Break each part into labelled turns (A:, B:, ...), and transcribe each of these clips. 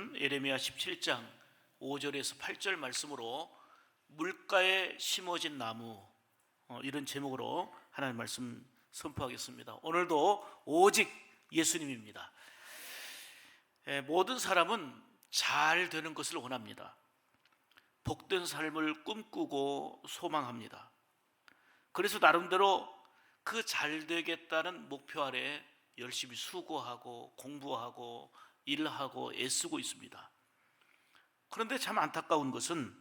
A: 말씀은 예레미야 17장 5절에서 8절 말씀으로 물가에 심어진 나무, 이런 제목으로 하나님 말씀 선포하겠습니다. 오늘도 오직 예수님입니다. 모든 사람은 잘 되는 것을 원합니다. 복된 삶을 꿈꾸고 소망합니다. 그래서 나름대로 그 잘 되겠다는 목표 아래 열심히 수고하고 공부하고 일하고 애쓰고 있습니다. 그런데 참 안타까운 것은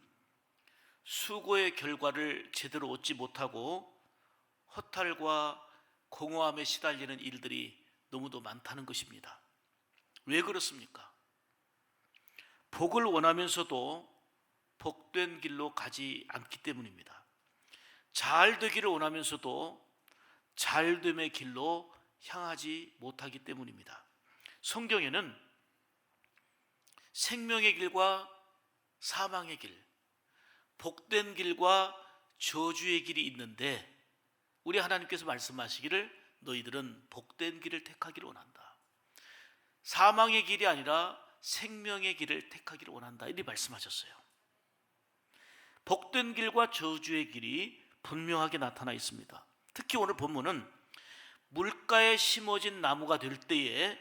A: 수고의 결과를 제대로 얻지 못하고 허탈과 공허함에 시달리는 일들이 너무도 많다는 것입니다. 왜 그렇습니까? 복을 원하면서도 복된 길로 가지 않기 때문입니다. 잘 되기를 원하면서도 잘됨의 길로 향하지 못하기 때문입니다. 성경에는 생명의 길과 사망의 길, 복된 길과 저주의 길이 있는데 우리 하나님께서 말씀하시기를 너희들은 복된 길을 택하기를 원한다. 사망의 길이 아니라 생명의 길을 택하기를 원한다. 이렇게 말씀하셨어요. 복된 길과 저주의 길이 분명하게 나타나 있습니다. 특히 오늘 본문은 물가에 심어진 나무가 될 때에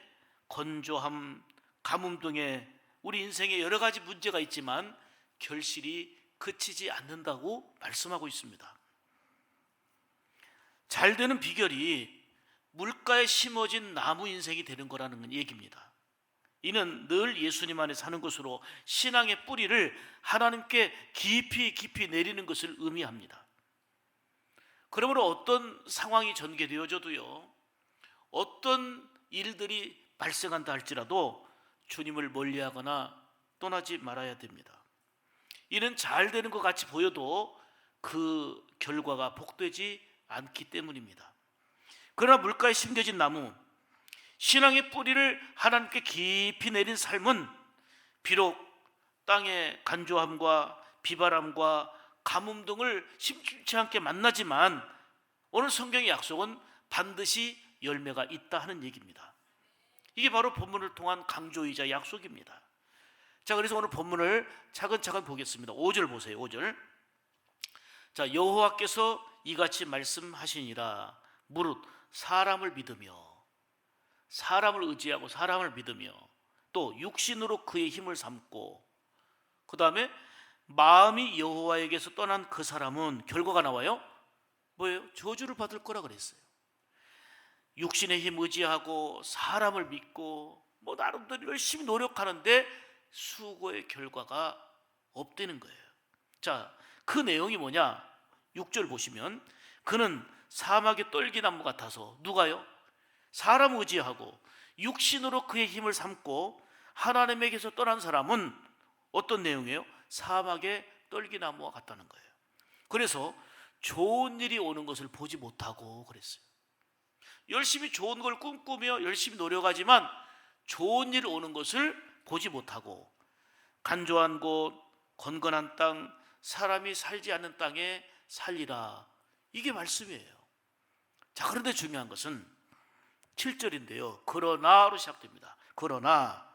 A: 건조함, 가뭄 등의 우리 인생에 여러 가지 문제가 있지만 결실이 그치지 않는다고 말씀하고 있습니다. 잘 되는 비결이 물가에 심어진 나무 인생이 되는 거라는 얘기입니다. 이는 늘 예수님 안에 사는 것으로 신앙의 뿌리를 하나님께 깊이 내리는 것을 의미합니다. 그러므로 어떤 상황이 전개되어져도요, 어떤 일들이 발생한다 할지라도 주님을 멀리하거나 떠나지 말아야 됩니다. 이는 잘 되는 것 같이 보여도 그 결과가 복되지 않기 때문입니다. 그러나 물가에 심겨진 나무, 신앙의 뿌리를 하나님께 깊이 내린 삶은 비록 땅의 간조함과 비바람과 가뭄 등을 심심치 않게 만나지만 오늘 성경의 약속은 반드시 열매가 있다 하는 얘기입니다. 이게 바로 본문을 통한 강조이자 약속입니다. 자, 그래서 오늘 본문을 차근차근 보겠습니다. 5절 보세요. 5절. 자, 여호와께서 이같이 말씀하시니라. 무릇 사람을 믿으며, 사람을 의지하고 사람을 믿으며 또 육신으로 그의 힘을 삼고, 그 다음에 마음이 여호와에게서 떠난 그 사람은 결과가 나와요. 뭐예요? 저주를 받을 거라 그랬어요. 육신의 힘 의지하고 사람을 믿고 나름대로 열심히 노력하는데 수고의 결과가 없다는 거예요. 자, 그 내용이 뭐냐? 6절 보시면 그는 사막의 떨기나무 같아서, 누가요? 사람 의지하고 육신으로 그의 힘을 삼고 하나님에게서 떠난 사람은 어떤 내용이에요? 사막의 떨기나무와 같다는 거예요. 그래서 좋은 일이 오는 것을 보지 못하고 그랬어요. 열심히 좋은 걸 꿈꾸며 열심히 노력하지만 좋은 일 오는 것을 보지 못하고 간조한 곳, 건건한 땅, 사람이 살지 않는 땅에 살리라. 이게 말씀이에요. 자, 그런데 중요한 것은 7절인데요. 그러나로 시작됩니다. 그러나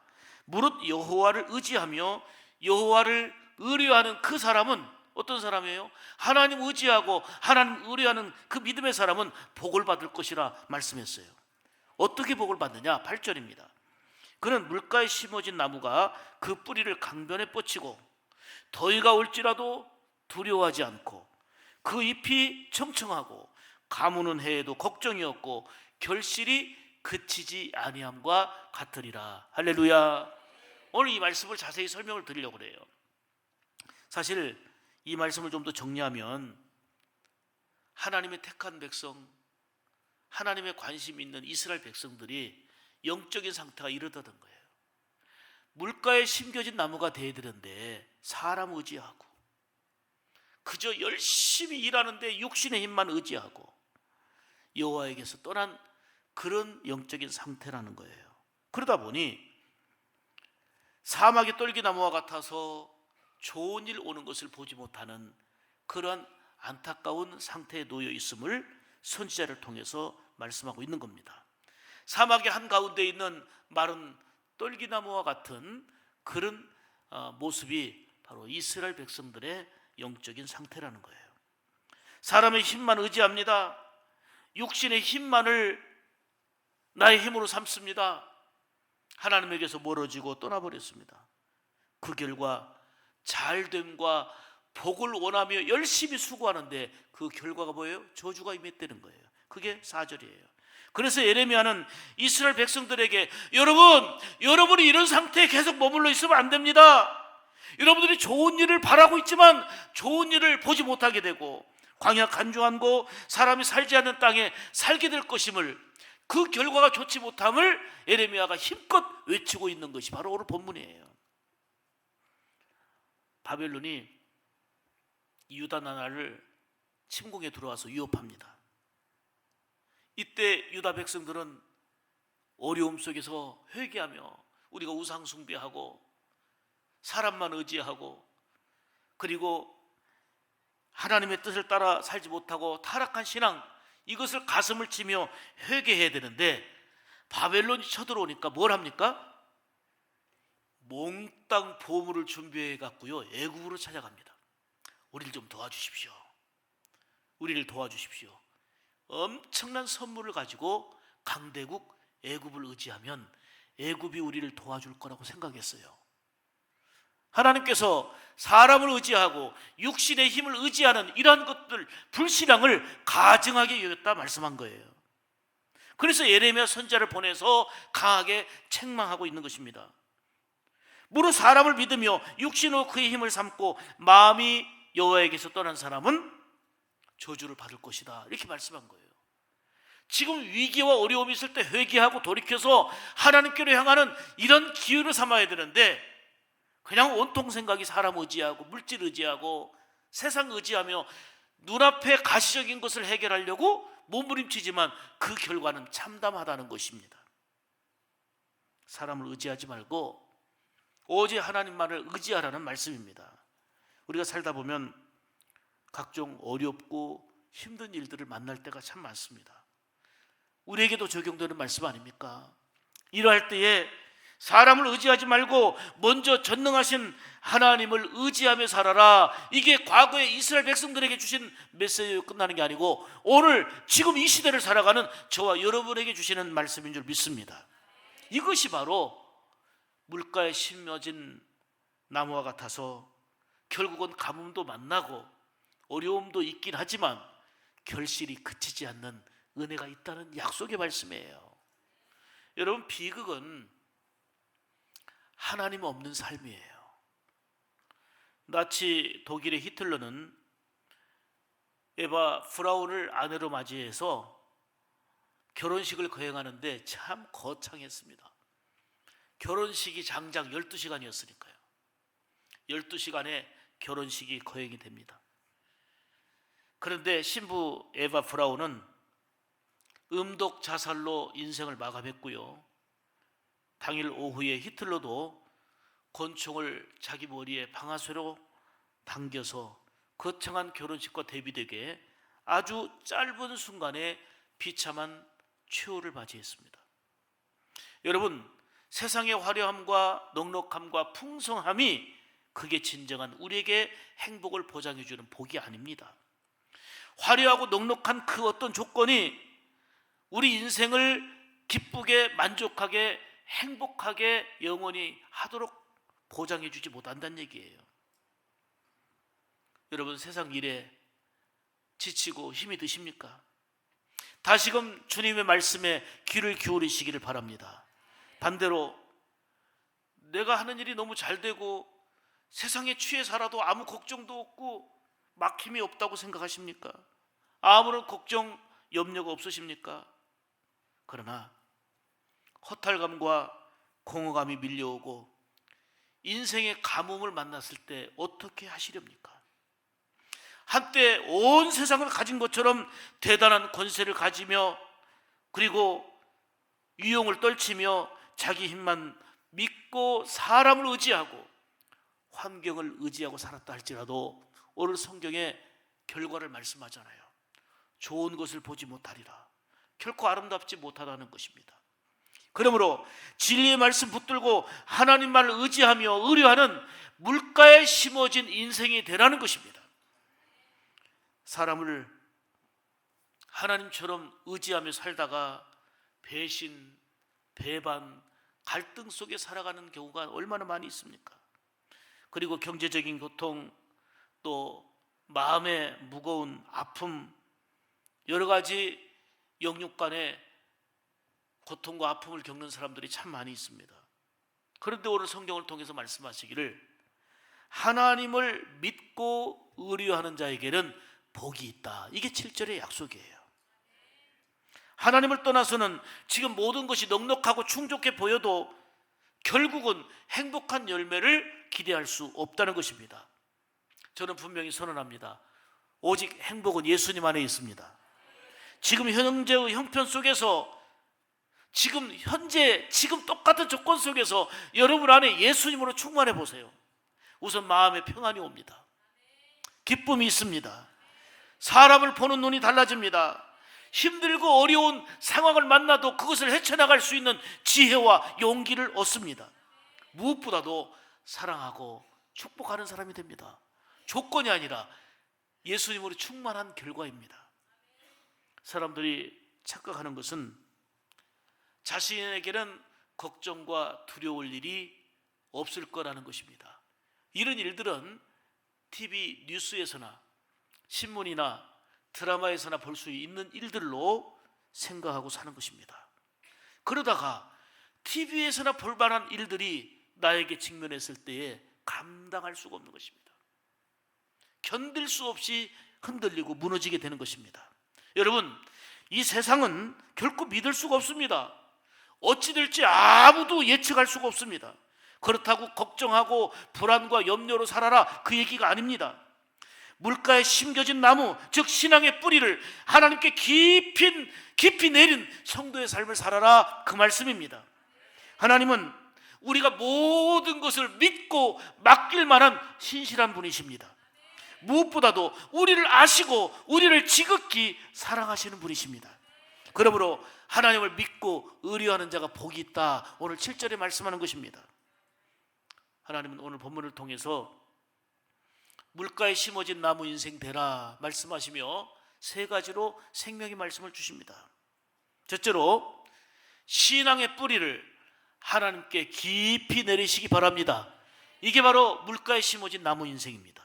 A: 무릇 여호와를 의지하며 여호와를 의뢰하는 그 사람은 어떤 사람이에요? 하나님 의지하고 하나님 의뢰하는 그 믿음의 사람은 복을 받을 것이라 말씀했어요. 어떻게 복을 받느냐? 8절입니다. 그는 물가에 심어진 나무가 그 뿌리를 강변에 뻗치고 더위가 올지라도 두려워하지 않고 그 잎이 청청하고 가무는 해에도 걱정이 없고 결실이 그치지 아니함과 같으리라. 할렐루야. 오늘 이 말씀을 자세히 설명을 드리려고 그래요. 사실 이 말씀을 좀 더 정리하면 하나님의 택한 백성, 하나님의 관심 있는 이스라엘 백성들이 영적인 상태가 이러다던 거예요. 물가에 심겨진 나무가 돼야 되는데 사람 의지하고 그저 열심히 일하는데 육신의 힘만 의지하고 여호와에게서 떠난 그런 영적인 상태라는 거예요. 그러다 보니 사막의 떨기나무와 같아서 좋은 일 오는 것을 보지 못하는 그런 안타까운 상태에 놓여 있음을 선지자를 통해서 말씀하고 있는 겁니다. 사막의 한가운데 있는 마른 떨기나무와 같은 그런 모습이 바로 이스라엘 백성들의 영적인 상태라는 거예요. 사람의 힘만 의지합니다. 육신의 힘만을 나의 힘으로 삼습니다. 하나님에게서 멀어지고 떠나버렸습니다. 그 결과 잘됨과 복을 원하며 열심히 수고하는데 그 결과가 뭐예요? 저주가 임했다는 거예요. 그게 4절이에요. 그래서 예레미야는 이스라엘 백성들에게 여러분이 이런 상태에 계속 머물러 있으면 안 됩니다. 여러분들이 좋은 일을 바라고 있지만 좋은 일을 보지 못하게 되고 광야 간주한 곳 사람이 살지 않는 땅에 살게 될 것임을, 그 결과가 좋지 못함을 예레미야가 힘껏 외치고 있는 것이 바로 오늘 본문이에요. 바벨론이 유다 나라를 침공에 들어와서 위협합니다. 이때 유다 백성들은 어려움 속에서 회개하며 우리가 우상 숭배하고 사람만 의지하고 그리고 하나님의 뜻을 따라 살지 못하고 타락한 신앙, 이것을 가슴을 치며 회개해야 되는데 바벨론이 쳐들어오니까 뭘 합니까? 몽땅 보물을 준비해 갖고요 애굽으로 찾아갑니다. 우리를 좀 도와주십시오. 우리를 도와주십시오. 엄청난 선물을 가지고 강대국 애굽을 의지하면 애굽이 우리를 도와줄 거라고 생각했어요. 하나님께서 사람을 의지하고 육신의 힘을 의지하는 이러한 것들, 불신앙을 가증하게 여겼다 말씀한 거예요. 그래서 예레미야 선지자를 보내서 강하게 책망하고 있는 것입니다. 무릇 사람을 믿으며 육신으로 그의 힘을 삼고 마음이 여호와에게서 떠난 사람은 저주를 받을 것이다, 이렇게 말씀한 거예요. 지금 위기와 어려움이 있을 때 회개하고 돌이켜서 하나님께로 향하는 이런 기회를 삼아야 되는데 그냥 온통 생각이 사람 의지하고 물질 의지하고 세상 의지하며 눈앞에 가시적인 것을 해결하려고 몸부림치지만 그 결과는 참담하다는 것입니다. 사람을 의지하지 말고 오직 하나님만을 의지하라는 말씀입니다. 우리가 살다 보면 각종 어렵고 힘든 일들을 만날 때가 참 많습니다. 우리에게도 적용되는 말씀 아닙니까? 이러할 때에 사람을 의지하지 말고 먼저 전능하신 하나님을 의지하며 살아라. 이게 과거에 이스라엘 백성들에게 주신 메시지로 끝나는 게 아니고 오늘 지금 이 시대를 살아가는 저와 여러분에게 주시는 말씀인 줄 믿습니다. 이것이 바로 물가에 심어진 나무와 같아서 결국은 가뭄도 만나고 어려움도 있긴 하지만 결실이 그치지 않는 은혜가 있다는 약속의 말씀이에요. 여러분, 비극은 하나님 없는 삶이에요. 나치 독일의 히틀러는 에바 프라운을 아내로 맞이해서 결혼식을 거행하는데 참 거창했습니다. 결혼식이 장작 12시간이었으니까요. 12시간에 결혼식이 거행이 됩니다. 그런데 신부 에바 프라운은 음독 자살로 인생을 마감했고요. 당일 오후에 히틀러도 권총을 자기 머리에 방아쇠로 당겨서 거창한 결혼식과 대비되게 아주 짧은 순간에 비참한 최후를 맞이했습니다. 여러분, 세상의 화려함과 넉넉함과 풍성함이 그게 진정한 우리에게 행복을 보장해 주는 복이 아닙니다. 화려하고 넉넉한 그 어떤 조건이 우리 인생을 기쁘게 만족하게 행복하게 영원히 하도록 보장해 주지 못한다는 얘기예요. 여러분, 세상 일에 지치고 힘이 드십니까? 다시금 주님의 말씀에 귀를 기울이시기를 바랍니다. 반대로 내가 하는 일이 너무 잘 되고 세상에 취해 살아도 아무 걱정도 없고 막힘이 없다고 생각하십니까? 아무런 걱정, 염려가 없으십니까? 그러나 허탈감과 공허감이 밀려오고 인생의 가뭄을 만났을 때 어떻게 하시렵니까? 한때 온 세상을 가진 것처럼 대단한 권세를 가지며 그리고 위용을 떨치며 자기 힘만 믿고 사람을 의지하고 환경을 의지하고 살았다 할지라도 오늘 성경에 결과를 말씀하잖아요. 좋은 것을 보지 못하리라. 결코 아름답지 못하다는 것입니다. 그러므로 진리의 말씀 붙들고 하나님 말을 의지하며 의뢰하는 물가에 심어진 인생이 되라는 것입니다. 사람을 하나님처럼 의지하며 살다가 배신, 배반, 갈등 속에 살아가는 경우가 얼마나 많이 있습니까? 그리고 경제적인 고통, 또 마음의 무거운 아픔, 여러 가지 영육 간의 고통과 아픔을 겪는 사람들이 참 많이 있습니다. 그런데 오늘 성경을 통해서 말씀하시기를 하나님을 믿고 의뢰하는 자에게는 복이 있다. 이게 7절의 약속이에요. 하나님을 떠나서는 지금 모든 것이 넉넉하고 충족해 보여도 결국은 행복한 열매를 기대할 수 없다는 것입니다. 저는 분명히 선언합니다. 오직 행복은 예수님 안에 있습니다. 지금 현재의 형편 속에서, 지금 현재 지금 똑같은 조건 속에서 여러분 안에 예수님으로 충만해 보세요. 우선 마음에 평안이 옵니다. 기쁨이 있습니다. 사람을 보는 눈이 달라집니다. 힘들고 어려운 상황을 만나도 그것을 헤쳐나갈 수 있는 지혜와 용기를 얻습니다. 무엇보다도 사랑하고 축복하는 사람이 됩니다. 조건이 아니라 예수님으로 충만한 결과입니다. 사람들이 착각하는 것은 자신에게는 걱정과 두려울 일이 없을 거라는 것입니다. 이런 일들은 TV 뉴스에서나 신문이나 드라마에서나 볼 수 있는 일들로 생각하고 사는 것입니다. 그러다가 TV에서나 볼 만한 일들이 나에게 직면했을 때에 감당할 수가 없는 것입니다. 견딜 수 없이 흔들리고 무너지게 되는 것입니다. 여러분, 이 세상은 결코 믿을 수가 없습니다. 어찌 될지 아무도 예측할 수가 없습니다. 그렇다고 걱정하고 불안과 염려로 살아라, 그 얘기가 아닙니다. 물가에 심겨진 나무, 즉 신앙의 뿌리를 하나님께 깊이 내린 성도의 삶을 살아라, 그 말씀입니다. 하나님은 우리가 모든 것을 믿고 맡길 만한 신실한 분이십니다. 무엇보다도 우리를 아시고 우리를 지극히 사랑하시는 분이십니다. 그러므로 하나님을 믿고 의뢰하는 자가 복이 있다, 오늘 7절에 말씀하는 것입니다. 하나님은 오늘 본문을 통해서 물가에 심어진 나무 인생 되라 말씀하시며 세 가지로 생명의 말씀을 주십니다. 첫째로 신앙의 뿌리를 하나님께 깊이 내리시기 바랍니다. 이게 바로 물가에 심어진 나무 인생입니다.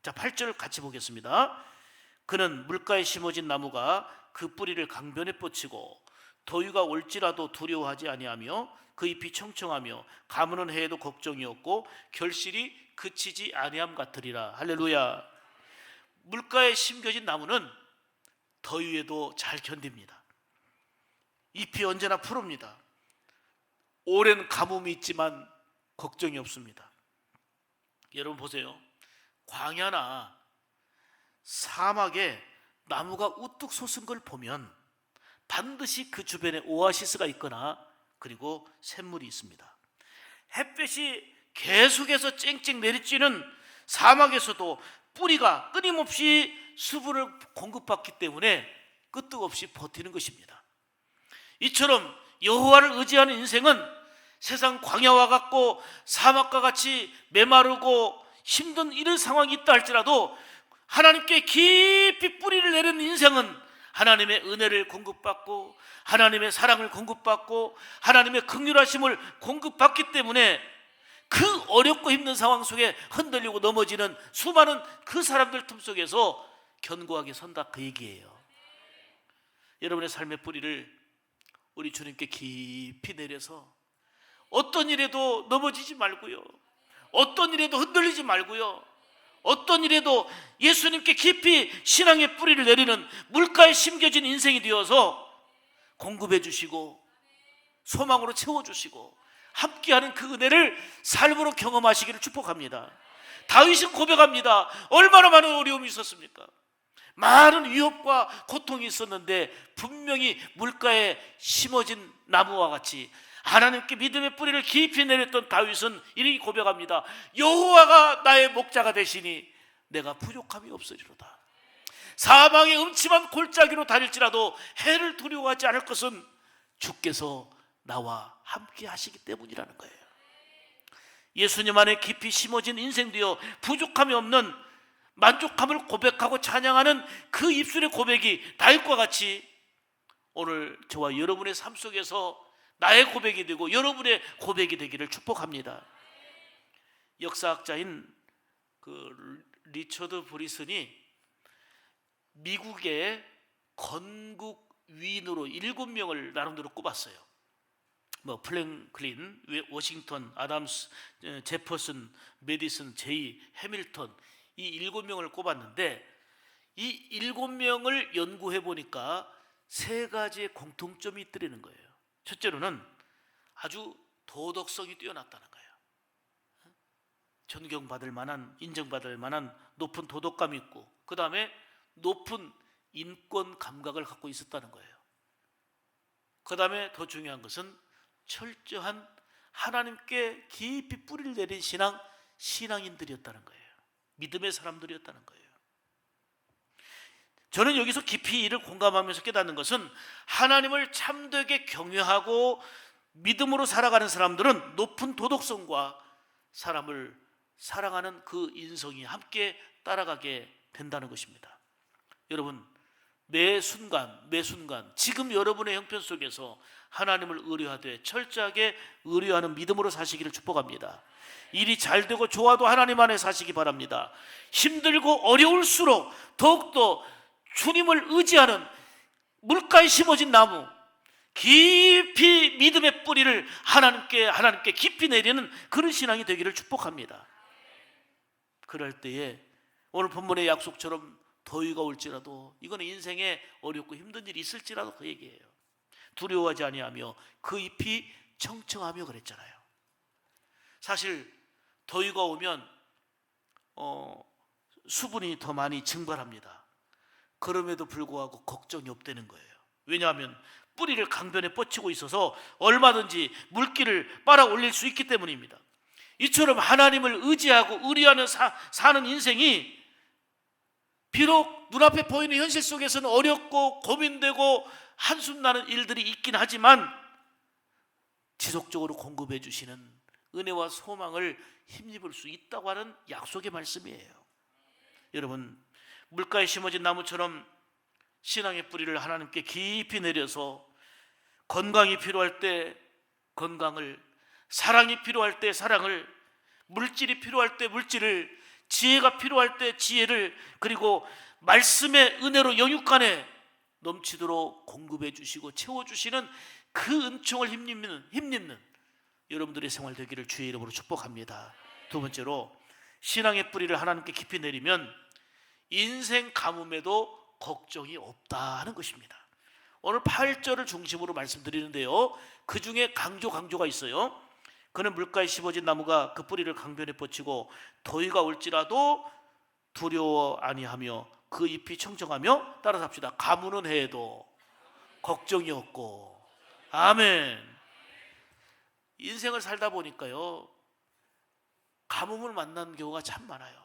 A: 자, 8절 같이 보겠습니다. 그는 물가에 심어진 나무가 그 뿌리를 강변에 뻗치고 더위가 올지라도 두려워하지 아니하며 그 잎이 청청하며 가무는 해에도 걱정이 없고 결실이 그치지 아니함 같으리라. 할렐루야. 물가에 심겨진 나무는 더위에도 잘 견딥니다. 잎이 언제나 푸릅니다. 오랜 가뭄이 있지만 걱정이 없습니다. 여러분 보세요. 광야나 사막에 나무가 우뚝 솟은 걸 보면 반드시 그 주변에 오아시스가 있거나 그리고 샘물이 있습니다. 햇볕이 계속해서 쨍쨍 내리쬐는 사막에서도 뿌리가 끊임없이 수분을 공급받기 때문에 끄떡없이 버티는 것입니다. 이처럼 여호와를 의지하는 인생은 세상 광야와 같고 사막과 같이 메마르고 힘든 이런 상황이 있다 할지라도 하나님께 깊이 뿌리를 내리는 인생은 하나님의 은혜를 공급받고 하나님의 사랑을 공급받고 하나님의 긍휼하심을 공급받기 때문에 그 어렵고 힘든 상황 속에 흔들리고 넘어지는 수많은 그 사람들 틈 속에서 견고하게 선다, 그 얘기예요. 여러분의 삶의 뿌리를 우리 주님께 깊이 내려서 어떤 일에도 넘어지지 말고요, 어떤 일에도 흔들리지 말고요, 어떤 일에도 예수님께 깊이 신앙의 뿌리를 내리는 물가에 심겨진 인생이 되어서 공급해 주시고 소망으로 채워주시고 함께하는 그 은혜를 삶으로 경험하시기를 축복합니다. 다윗은 고백합니다. 얼마나 많은 어려움이 있었습니까? 많은 위협과 고통이 있었는데 분명히 물가에 심어진 나무와 같이 하나님께 믿음의 뿌리를 깊이 내렸던 다윗은 이렇게 고백합니다. 여호와가 나의 목자가 되시니 내가 부족함이 없으리로다. 사망의 음침한 골짜기로 다닐지라도 해를 두려워하지 않을 것은 주께서 나와 함께 하시기 때문이라는 거예요. 예수님 안에 깊이 심어진 인생되어 부족함이 없는 만족함을 고백하고 찬양하는 그 입술의 고백이 다윗과 같이 오늘 저와 여러분의 삶 속에서 나의 고백이 되고 여러분의 고백이 되기를 축복합니다. 역사학자인 리처드 브리슨이 미국의 건국 위인으로 7명을 나름대로 꼽았어요. 플랭클린, 워싱턴, 아담스, 제퍼슨, 메디슨, 제이, 해밀턴, 이 7명을 꼽았는데 이 7명을 연구해 보니까 3가지의 공통점이 있더라는 거예요. 첫째로는 아주 도덕성이 뛰어났다는 거예요. 존경받을 만한, 인정받을 만한 높은 도덕감이 있고, 그 다음에 높은 인권 감각을 갖고 있었다는 거예요. 그 다음에 더 중요한 것은 철저한 하나님께 깊이 뿌리를 내린 신앙인들이었다는 거예요. 믿음의 사람들이었다는 거예요. 저는 여기서 깊이 이를 공감하면서 깨닫는 것은 하나님을 참되게 경외하고 믿음으로 살아가는 사람들은 높은 도덕성과 사람을 사랑하는 그 인성이 함께 따라가게 된다는 것입니다. 여러분, 매 순간 지금 여러분의 형편 속에서 하나님을 의뢰하되 철저하게 의뢰하는 믿음으로 사시기를 축복합니다. 일이 잘 되고 좋아도 하나님 안에 사시기 바랍니다. 힘들고 어려울수록 더욱더 주님을 의지하는 물가에 심어진 나무, 깊이 믿음의 뿌리를 하나님께 깊이 내리는 그런 신앙이 되기를 축복합니다. 그럴 때에 오늘 본문의 약속처럼 더위가 올지라도, 이거는 인생에 어렵고 힘든 일이 있을지라도 그 얘기예요. 두려워하지 아니하며 그 잎이 청청하며 그랬잖아요. 사실 더위가 오면 수분이 더 많이 증발합니다. 그럼에도 불구하고 걱정이 없다는 거예요. 왜냐하면 뿌리를 강변에 뻗치고 있어서 얼마든지 물기를 빨아 올릴 수 있기 때문입니다. 이처럼 하나님을 의지하고 의뢰하는 사는 인생이 비록 눈앞에 보이는 현실 속에서는 어렵고 고민되고 한숨 나는 일들이 있긴 하지만 지속적으로 공급해 주시는 은혜와 소망을 힘입을 수 있다고 하는 약속의 말씀이에요. 여러분, 물가에 심어진 나무처럼 신앙의 뿌리를 하나님께 깊이 내려서 건강이 필요할 때 건강을, 사랑이 필요할 때 사랑을, 물질이 필요할 때 물질을, 지혜가 필요할 때 지혜를, 그리고 말씀의 은혜로 영육간에 넘치도록 공급해 주시고 채워주시는 그 은총을 힘입는 여러분들의 생활 되기를 주의 이름으로 축복합니다. 두 번째로, 신앙의 뿌리를 하나님께 깊이 내리면 인생 가뭄에도 걱정이 없다는 것입니다. 오늘 8절을 중심으로 말씀드리는데요, 그 중에 강조가 있어요. 그는 물가에 심어진 나무가 그 뿌리를 강변에 뻗치고 더위가 올지라도 두려워 아니하며 그 잎이 청청하며, 따라서 합시다. 가무는 해도 걱정이 없고. 아멘. 인생을 살다 보니까요, 가뭄을 만나는 경우가 참 많아요.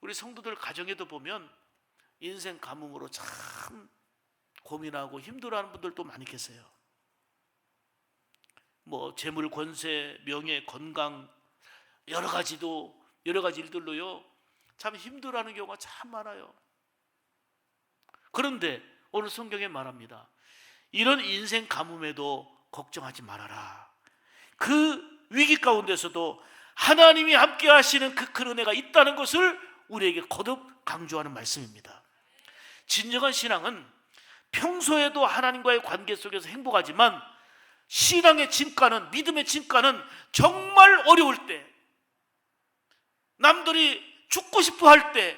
A: 우리 성도들 가정에도 보면 인생 가뭄으로 참 고민하고 힘들어하는 분들도 많이 계세요. 재물, 권세, 명예, 건강, 여러 가지 일들로요 참 힘들어하는 경우가 참 많아요. 그런데 오늘 성경에 말합니다. 이런 인생 가뭄에도 걱정하지 말아라. 그 위기 가운데서도 하나님이 함께 하시는 그 큰 은혜가 있다는 것을 우리에게 거듭 강조하는 말씀입니다. 진정한 신앙은 평소에도 하나님과의 관계 속에서 행복하지만 신앙의 진가는, 믿음의 진가는 정말 어려울 때, 남들이 죽고 싶어 할 때,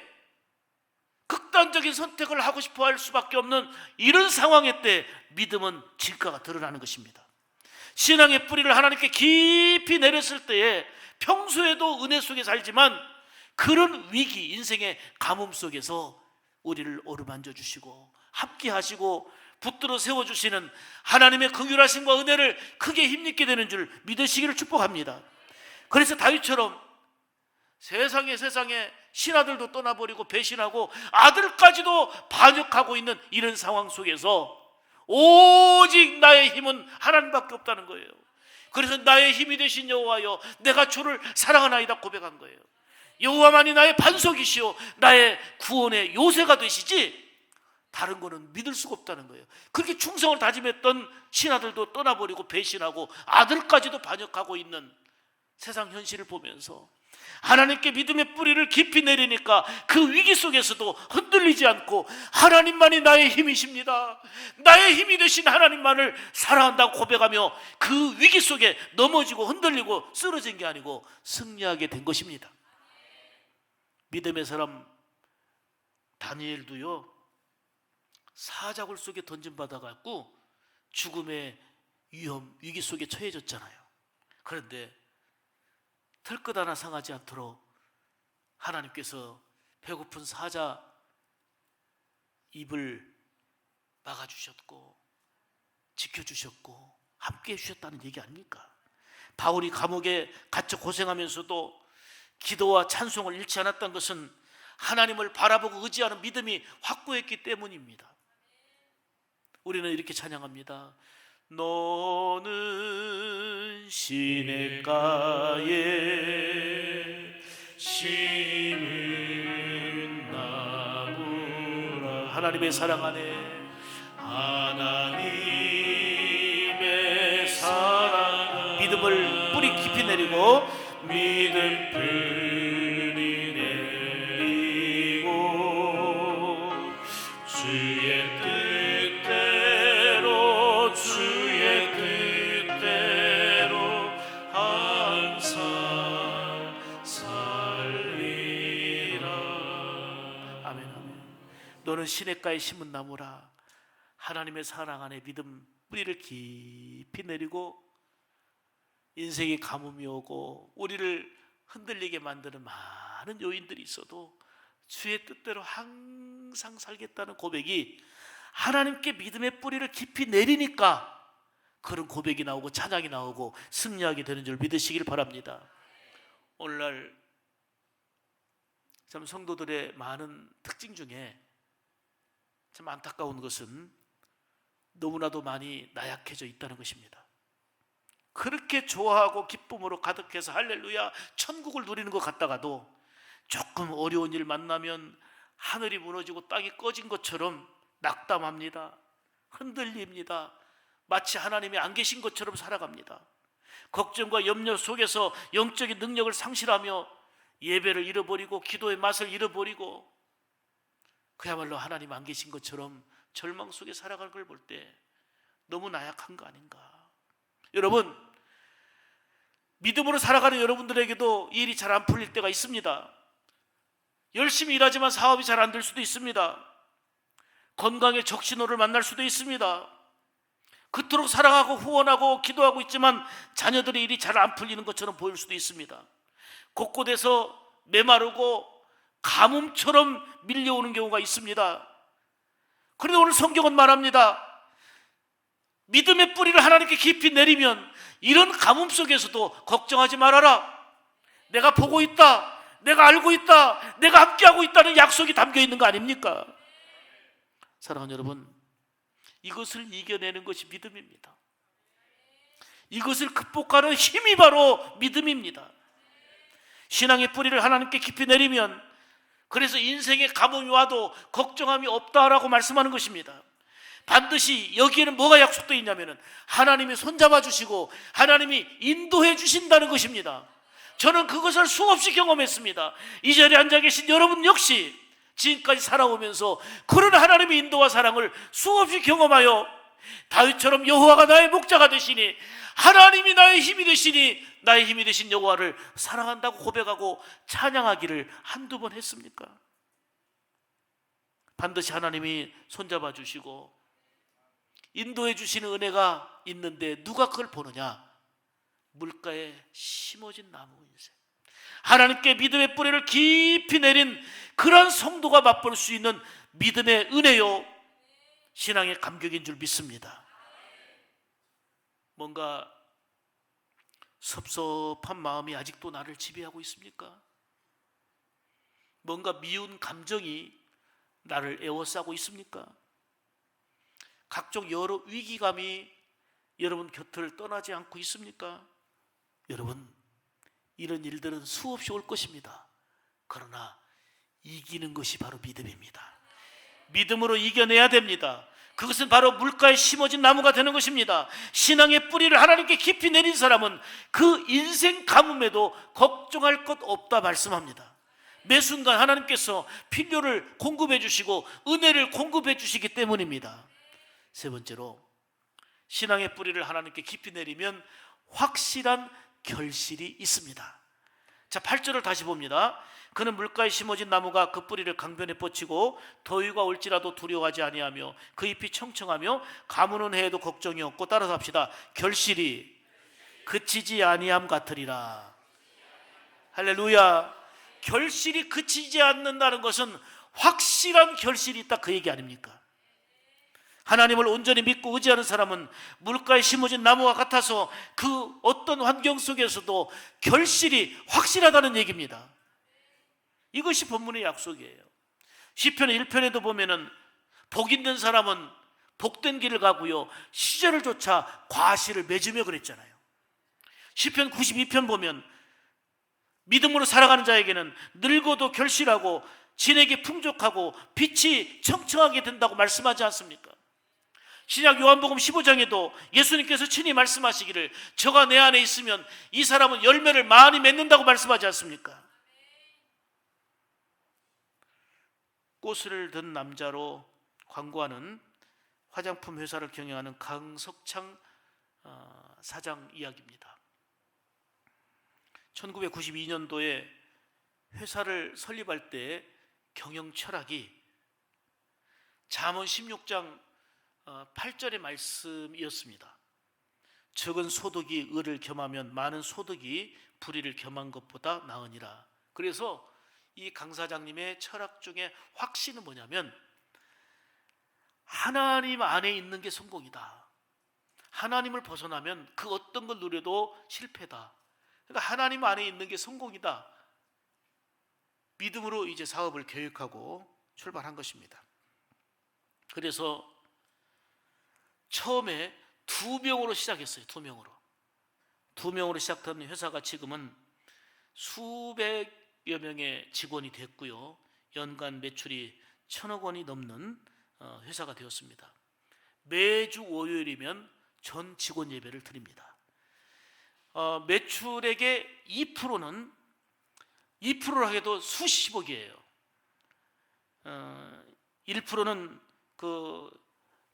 A: 극단적인 선택을 하고 싶어 할 수밖에 없는 이런 상황의 때 믿음은 진가가 드러나는 것입니다. 신앙의 뿌리를 하나님께 깊이 내렸을 때에 평소에도 은혜 속에 살지만 그런 위기, 인생의 가뭄 속에서 우리를 어루만져 주시고 함께 하시고 붙들어 세워주시는 하나님의 긍휼하심과 은혜를 크게 힘입게 되는 줄 믿으시기를 축복합니다. 그래서 다윗처럼 세상에 신하들도 떠나버리고 배신하고 아들까지도 반역하고 있는 이런 상황 속에서 오직 나의 힘은 하나님밖에 없다는 거예요. 그래서 나의 힘이 되신 여호와여 내가 주를 사랑하나이다 고백한 거예요. 여호와만이 나의 반석이시오 나의 구원의 요새가 되시지 다른 거는 믿을 수가 없다는 거예요. 그렇게 충성을 다짐했던 신하들도 떠나버리고 배신하고 아들까지도 반역하고 있는 세상 현실을 보면서 하나님께 믿음의 뿌리를 깊이 내리니까 그 위기 속에서도 흔들리지 않고 하나님만이 나의 힘이십니다, 나의 힘이 되신 하나님만을 사랑한다고 고백하며 그 위기 속에 넘어지고 흔들리고 쓰러진 게 아니고 승리하게 된 것입니다. 믿음의 사람 다니엘도요 사자굴 속에 던짐받아갖고 죽음의 위험, 위기 속에 처해졌잖아요. 그런데 털끝 하나 상하지 않도록 하나님께서 배고픈 사자 입을 막아주셨고 지켜주셨고 함께 해주셨다는 얘기 아닙니까? 바울이 감옥에 갇혀 고생하면서도 기도와 찬송을 잃지 않았던 것은 하나님을 바라보고 의지하는 믿음이 확고했기 때문입니다. 우리는 이렇게 찬양합니다. 너는 시냇가에 심은 나무라. 하나님의 사랑 안에 하나님의 사랑 믿음을 뿌리 깊이 내리고 믿음 뿌리 내리고 주의 뜻대로 주의 뜻대로 항상 살리라. 아멘 아멘. 너는 시냇가에 심은 나무라. 하나님의 사랑 안에 믿음 뿌리를 깊이 내리고 인생의 가뭄이 오고 우리를 흔들리게 만드는 많은 요인들이 있어도 주의 뜻대로 항상 살겠다는 고백이 하나님께 믿음의 뿌리를 깊이 내리니까 그런 고백이 나오고 찬양이 나오고 승리하게 되는 줄 믿으시길 바랍니다. 오늘날 참 성도들의 많은 특징 중에 참 안타까운 것은 너무나도 많이 나약해져 있다는 것입니다. 그렇게 좋아하고 기쁨으로 가득해서 할렐루야 천국을 누리는 것 같다가도 조금 어려운 일 만나면 하늘이 무너지고 땅이 꺼진 것처럼 낙담합니다. 흔들립니다. 마치 하나님이 안 계신 것처럼 살아갑니다. 걱정과 염려 속에서 영적인 능력을 상실하며 예배를 잃어버리고 기도의 맛을 잃어버리고 그야말로 하나님 안 계신 것처럼 절망 속에 살아가는 걸 볼 때 너무 나약한 거 아닌가. 여러분, 믿음으로 살아가는 여러분들에게도 일이 잘 안 풀릴 때가 있습니다. 열심히 일하지만 사업이 잘 안 될 수도 있습니다. 건강에 적신호를 만날 수도 있습니다. 그토록 사랑하고 후원하고 기도하고 있지만 자녀들의 일이 잘 안 풀리는 것처럼 보일 수도 있습니다. 곳곳에서 메마르고 가뭄처럼 밀려오는 경우가 있습니다. 그런데 오늘 성경은 말합니다. 믿음의 뿌리를 하나님께 깊이 내리면 이런 가뭄 속에서도 걱정하지 말아라. 내가 보고 있다. 내가 알고 있다. 내가 함께하고 있다는 약속이 담겨 있는 거 아닙니까? 사랑하는 여러분, 이것을 이겨내는 것이 믿음입니다. 이것을 극복하는 힘이 바로 믿음입니다. 신앙의 뿌리를 하나님께 깊이 내리면 그래서 인생의 가뭄이 와도 걱정함이 없다라고 말씀하는 것입니다. 반드시 여기에는 뭐가 약속되어 있냐면 하나님이 손잡아 주시고 하나님이 인도해 주신다는 것입니다. 저는 그것을 수없이 경험했습니다. 이 자리에 앉아 계신 여러분 역시 지금까지 살아오면서 그런 하나님의 인도와 사랑을 수없이 경험하여 다윗처럼 여호와가 나의 목자가 되시니 하나님이 나의 힘이 되시니 나의 힘이 되신 여호와를 사랑한다고 고백하고 찬양하기를 한두 번 했습니까? 반드시 하나님이 손잡아 주시고 인도해 주시는 은혜가 있는데 누가 그걸 보느냐? 물가에 심어진 나무 인생, 하나님께 믿음의 뿌리를 깊이 내린 그런 성도가 맛볼 수 있는 믿음의 은혜요 신앙의 감격인 줄 믿습니다. 뭔가 섭섭한 마음이 아직도 나를 지배하고 있습니까? 뭔가 미운 감정이 나를 에워싸고 있습니까? 각종 여러 위기감이 여러분 곁을 떠나지 않고 있습니까? 여러분, 이런 일들은 수없이 올 것입니다. 그러나 이기는 것이 바로 믿음입니다. 믿음으로 이겨내야 됩니다. 그것은 바로 물가에 심어진 나무가 되는 것입니다. 신앙의 뿌리를 하나님께 깊이 내린 사람은 그 인생 가뭄에도 걱정할 것 없다 말씀합니다. 매 순간 하나님께서 필요를 공급해 주시고 은혜를 공급해 주시기 때문입니다. 세 번째로, 신앙의 뿌리를 하나님께 깊이 내리면 확실한 결실이 있습니다. 자, 8절을 다시 봅니다. 그는 물가에 심어진 나무가 그 뿌리를 강변에 뻗치고 더위가 올지라도 두려워하지 아니하며 그 잎이 청청하며 가무는 해에도 걱정이 없고, 따라서 합시다. 결실이 그치지 아니함 같으리라. 할렐루야. 결실이 그치지 않는다는 것은 확실한 결실이 있다, 그 얘기 아닙니까? 하나님을 온전히 믿고 의지하는 사람은 물가에 심어진 나무와 같아서 그 어떤 환경 속에서도 결실이 확실하다는 얘기입니다. 이것이 본문의 약속이에요. 시편 1편에도 보면은 복 있는 사람은 복된 길을 가고요, 시절을 쫓아 과실을 맺으며 그랬잖아요. 시편 92편 보면 믿음으로 살아가는 자에게는 늙어도 결실하고 진에게 풍족하고 빛이 청청하게 된다고 말씀하지 않습니까? 신약 요한복음 15장에도 예수님께서 친히 말씀하시기를 저가 내 안에 있으면 이 사람은 열매를 많이 맺는다고 말씀하지 않습니까? 꽃을 든 남자로 광고하는 화장품 회사를 경영하는 강석창 사장 이야기입니다. 1992년도에 회사를 설립할 때 경영 철학이 잠언 16장 8절의 말씀이었습니다. 적은 소득이 의를 겸하면 많은 소득이 불의를 겸한 것보다 나으니라. 그래서 이 강 사장님의 철학 중에 확신은 뭐냐면 하나님 안에 있는 게 성공이다. 하나님을 벗어나면 그 어떤 걸 누려도 실패다. 그러니까 하나님 안에 있는 게 성공이다. 믿음으로 이제 사업을 계획하고 출발한 것입니다. 그래서 처음에 2명으로 시작했어요. 2명으로 시작한 회사가 지금은 수백여 명의 직원이 됐고요, 연간 매출이 1,000억 원이 넘는 회사가 되었습니다. 매주 월요일이면 전 직원 예배를 드립니다. 매출액의 2%를 해도 수십억이에요. 1%는 그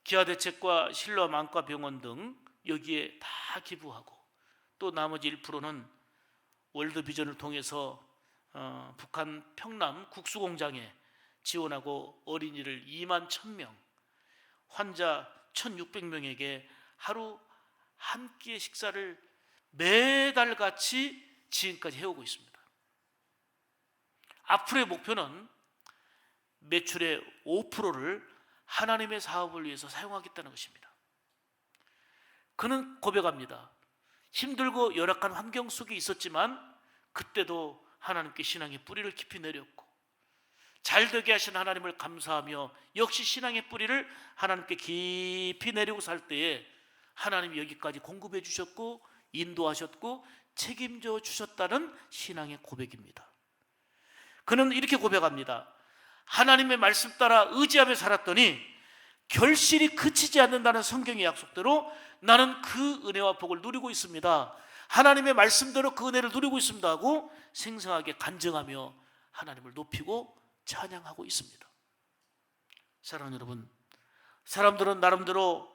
A: 기아대책과 실로암 안과병원 등 여기에 다 기부하고, 또 나머지 1%는 월드비전을 통해서 북한 평남 국수공장에 지원하고 어린이를 2만 1,000명, 환자 1,600명에게 하루 한 끼의 식사를 매달같이 지금까지 해오고 있습니다. 앞으로의 목표는 매출의 5%를 하나님의 사업을 위해서 사용하겠다는 것입니다. 그는 고백합니다. 힘들고 열악한 환경 속에 있었지만 그때도 하나님께 신앙의 뿌리를 깊이 내렸고, 잘되게 하신 하나님을 감사하며 역시 신앙의 뿌리를 하나님께 깊이 내리고 살 때에 하나님이 여기까지 공급해 주셨고 인도하셨고 책임져 주셨다는 신앙의 고백입니다. 그는 이렇게 고백합니다. 하나님의 말씀 따라 의지하며 살았더니 결실이 그치지 않는다는 성경의 약속대로 나는 그 은혜와 복을 누리고 있습니다. 하나님의 말씀대로 그 은혜를 누리고 있습니다 하고 생생하게 간증하며 하나님을 높이고 찬양하고 있습니다. 사랑하는 여러분, 사람들은 나름대로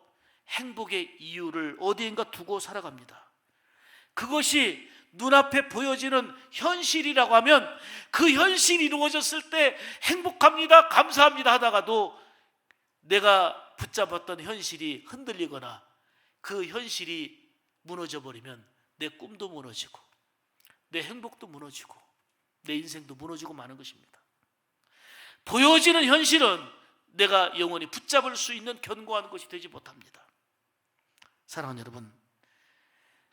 A: 행복의 이유를 어디인가 두고 살아갑니다. 그것이 눈앞에 보여지는 현실이라고 하면 그 현실이 이루어졌을 때 행복합니다, 감사합니다 하다가도 내가 붙잡았던 현실이 흔들리거나 그 현실이 무너져 버리면 내 꿈도 무너지고 내 행복도 무너지고 내 인생도 무너지고 마는 것입니다. 보여지는 현실은 내가 영원히 붙잡을 수 있는 견고한 것이 되지 못합니다. 사랑하는 여러분,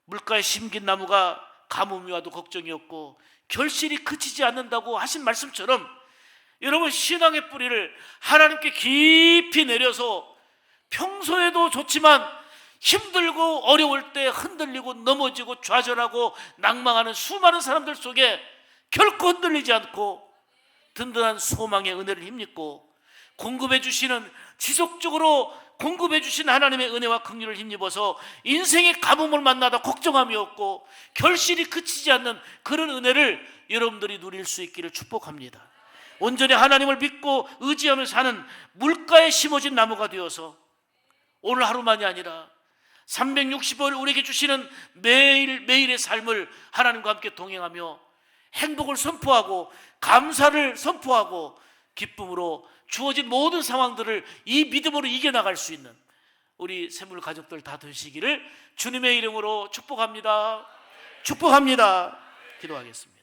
A: 물가에 심긴 나무가 가뭄이 와도 걱정이 없고 결실이 그치지 않는다고 하신 말씀처럼 여러분, 신앙의 뿌리를 하나님께 깊이 내려서 평소에도 좋지만 힘들고 어려울 때 흔들리고 넘어지고 좌절하고 낭망하는 수많은 사람들 속에 결코 흔들리지 않고 든든한 소망의 은혜를 힘입고 공급해 주시는, 지속적으로 공급해 주신 하나님의 은혜와 긍휼을 힘입어서 인생의 가뭄을 만나다 걱정함이 없고 결실이 그치지 않는 그런 은혜를 여러분들이 누릴 수 있기를 축복합니다. 온전히 하나님을 믿고 의지하며 사는 물가에 심어진 나무가 되어서 오늘 하루만이 아니라 365일 우리에게 주시는 매일매일의 삶을 하나님과 함께 동행하며 행복을 선포하고 감사를 선포하고 기쁨으로 주어진 모든 상황들을 이 믿음으로 이겨나갈 수 있는 우리 샘물 가족들 다 되시기를 주님의 이름으로 축복합니다. 축복합니다. 기도하겠습니다.